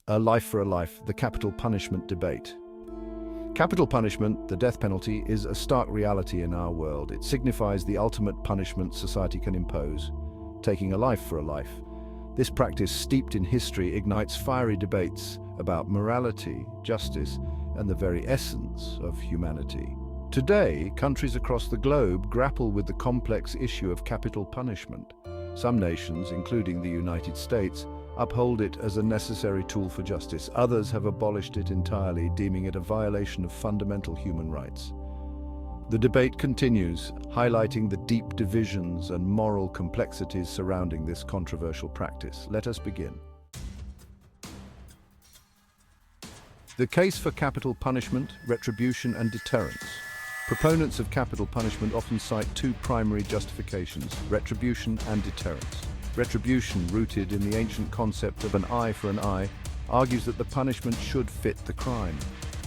A life for a life, the capital punishment debate. Capital punishment, the death penalty, is a stark reality in our world. It signifies the ultimate punishment society can impose, taking a life for a life. This practice, steeped in history, ignites fiery debates about morality, justice, and the very essence of humanity. Today, countries across the globe grapple with the complex issue of capital punishment. Some nations, including the United States, uphold it as a necessary tool for justice. Others have abolished it entirely, deeming it a violation of fundamental human rights. The debate continues, highlighting the deep divisions and moral complexities surrounding this controversial practice. Let us begin. The case for capital punishment, retribution, and deterrence. Proponents of capital punishment often cite two primary justifications: retribution and deterrence. Retribution, rooted in the ancient concept of an eye for an eye, argues that the punishment should fit the crime.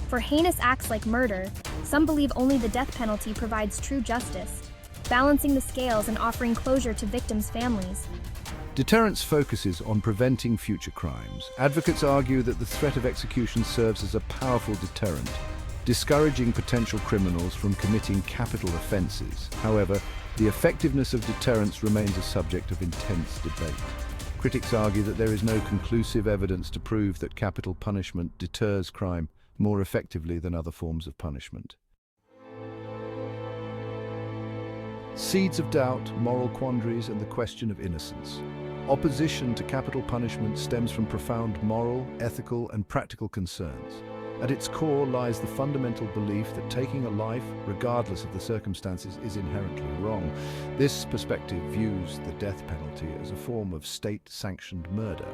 For heinous acts like murder, some believe only the death penalty provides true justice, balancing the scales and offering closure to victims' families. Deterrence focuses on preventing future crimes. Advocates argue that the threat of execution serves as a powerful deterrent, discouraging potential criminals from committing capital offenses. However, the effectiveness of deterrence remains a subject of intense debate. Critics argue that there is no conclusive evidence to prove that capital punishment deters crime more effectively than other forms of punishment. Seeds of doubt, moral quandaries, and the question of innocence. Opposition to capital punishment stems from profound moral, ethical, and practical concerns. At its core lies the fundamental belief that taking a life, regardless of the circumstances, is inherently wrong. This perspective views the death penalty as a form of state-sanctioned murder,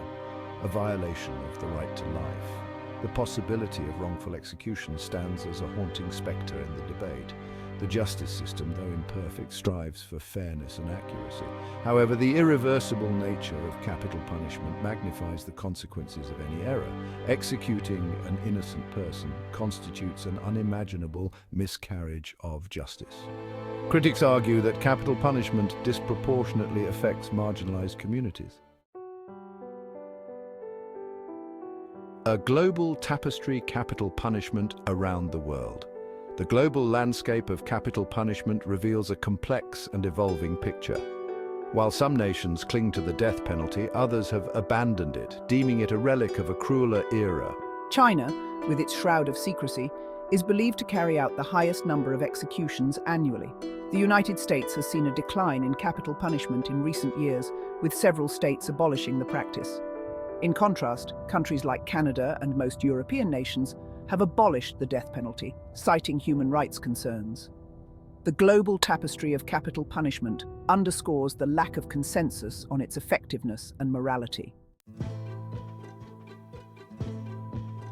a violation of the right to life. The possibility of wrongful execution stands as a haunting spectre in the debate. The justice system, though imperfect, strives for fairness and accuracy. However, the irreversible nature of capital punishment magnifies the consequences of any error. Executing an innocent person constitutes an unimaginable miscarriage of justice. Critics argue that capital punishment disproportionately affects marginalized communities. A global tapestry: capital punishment around the world. The global landscape of capital punishment reveals a complex and evolving picture. While some nations cling to the death penalty, others have abandoned it, deeming it a relic of a crueler era. China, with its shroud of secrecy, is believed to carry out the highest number of executions annually. The United States has seen a decline in capital punishment in recent years, with several states abolishing the practice. In contrast, countries like Canada and most European nations have abolished the death penalty, citing human rights concerns. The global tapestry of capital punishment underscores the lack of consensus on its effectiveness and morality.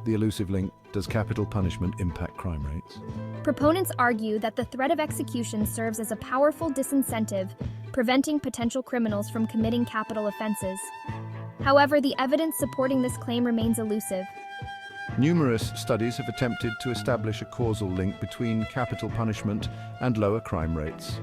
The elusive link: does capital punishment impact crime rates? Proponents argue that the threat of execution serves as a powerful disincentive, preventing potential criminals from committing capital offenses. However, the evidence supporting this claim remains elusive. Numerous studies have attempted to establish a causal link between capital punishment and lower crime rates.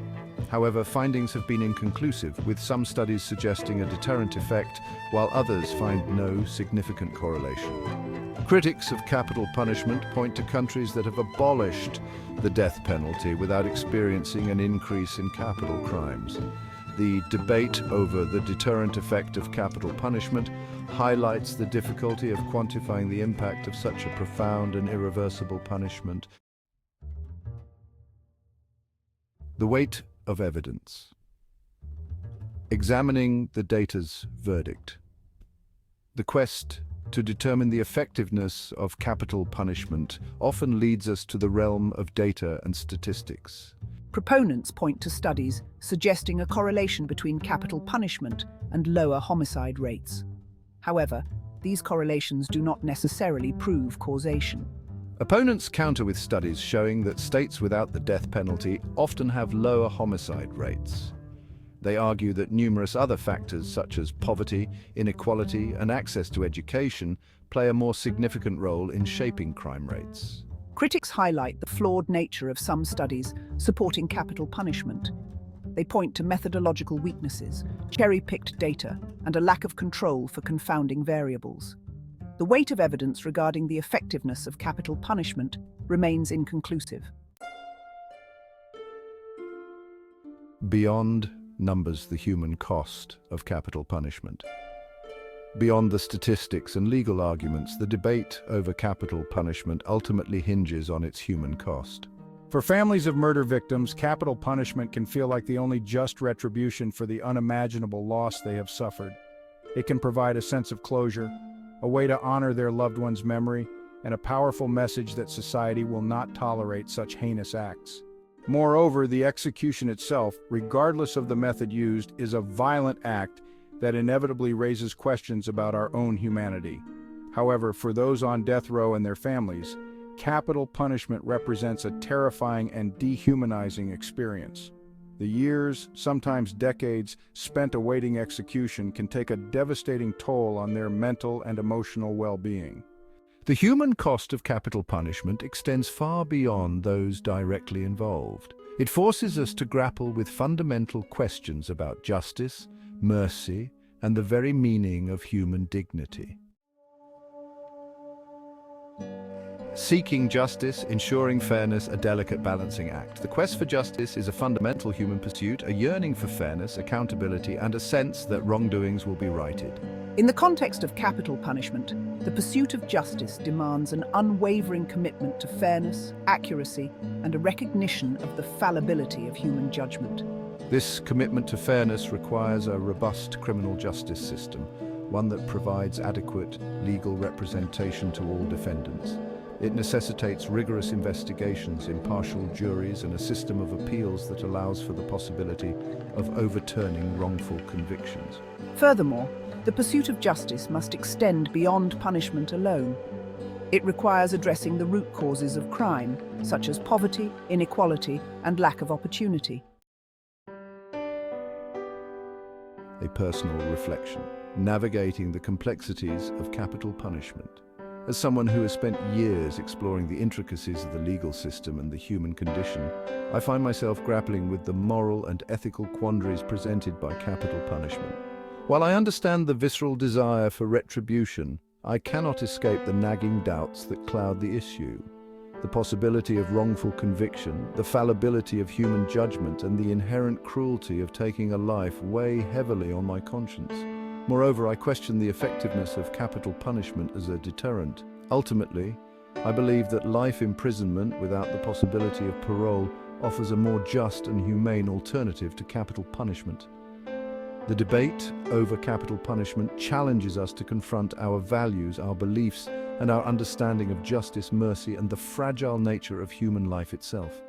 However, findings have been inconclusive, with some studies suggesting a deterrent effect, while others find no significant correlation. Critics of capital punishment point to countries that have abolished the death penalty without experiencing an increase in capital crimes. The debate over the deterrent effect of capital punishment highlights the difficulty of quantifying the impact of such a profound and irreversible punishment. The weight of evidence. Examining the data's verdict. The quest to determine the effectiveness of capital punishment often leads us to the realm of data and statistics. Proponents point to studies suggesting a correlation between capital punishment and lower homicide rates. However, these correlations do not necessarily prove causation. Opponents counter with studies showing that states without the death penalty often have lower homicide rates. They argue that numerous other factors such as poverty, inequality, and access to education play a more significant role in shaping crime rates. Critics highlight the flawed nature of some studies supporting capital punishment. They point to methodological weaknesses, cherry-picked data, and a lack of control for confounding variables. the weight of evidence regarding the effectiveness of capital punishment remains inconclusive. Beyond numbers the human cost of capital punishment. Beyond the statistics and legal arguments, the debate over capital punishment ultimately hinges on its human cost. For families of murder victims, capital punishment can feel like the only just retribution for the unimaginable loss they have suffered. It can provide a sense of closure, a way to honor their loved one's memory, and a powerful message that society will not tolerate such heinous acts. Moreover, the execution itself, regardless of the method used, is a violent act that inevitably raises questions about our own humanity. However, for those on death row and their families, capital punishment represents a terrifying and dehumanizing experience. The years, sometimes decades, spent awaiting execution can take a devastating toll on their mental and emotional well-being. The human cost of capital punishment extends far beyond those directly involved. It forces us to grapple with fundamental questions about justice, mercy, and the very meaning of human dignity. Seeking justice, ensuring fairness, a delicate balancing act. The quest for justice is a fundamental human pursuit, a yearning for fairness, accountability, and a sense that wrongdoings will be righted. In the context of capital punishment, the pursuit of justice demands an unwavering commitment to fairness, accuracy, and a recognition of the fallibility of human judgment. This commitment to fairness requires a robust criminal justice system, one that provides adequate legal representation to all defendants. It necessitates rigorous investigations, impartial juries, and a system of appeals that allows for the possibility of overturning wrongful convictions. Furthermore, the pursuit of justice must extend beyond punishment alone. It requires addressing the root causes of crime, such as poverty, inequality, and lack of opportunity. A personal reflection, navigating the complexities of capital punishment. As someone who has spent years exploring the intricacies of the legal system and the human condition, I find myself grappling with the moral and ethical quandaries presented by capital punishment. While I understand the visceral desire for retribution, I cannot escape the nagging doubts that cloud the issue. The possibility of wrongful conviction, the fallibility of human judgment, and the inherent cruelty of taking a life weigh heavily on my conscience. Moreover, I question the effectiveness of capital punishment as a deterrent. Ultimately, I believe that life imprisonment without the possibility of parole offers a more just and humane alternative to capital punishment. The debate over capital punishment challenges us to confront our values, our beliefs, and our understanding of justice, mercy, and the fragile nature of human life itself.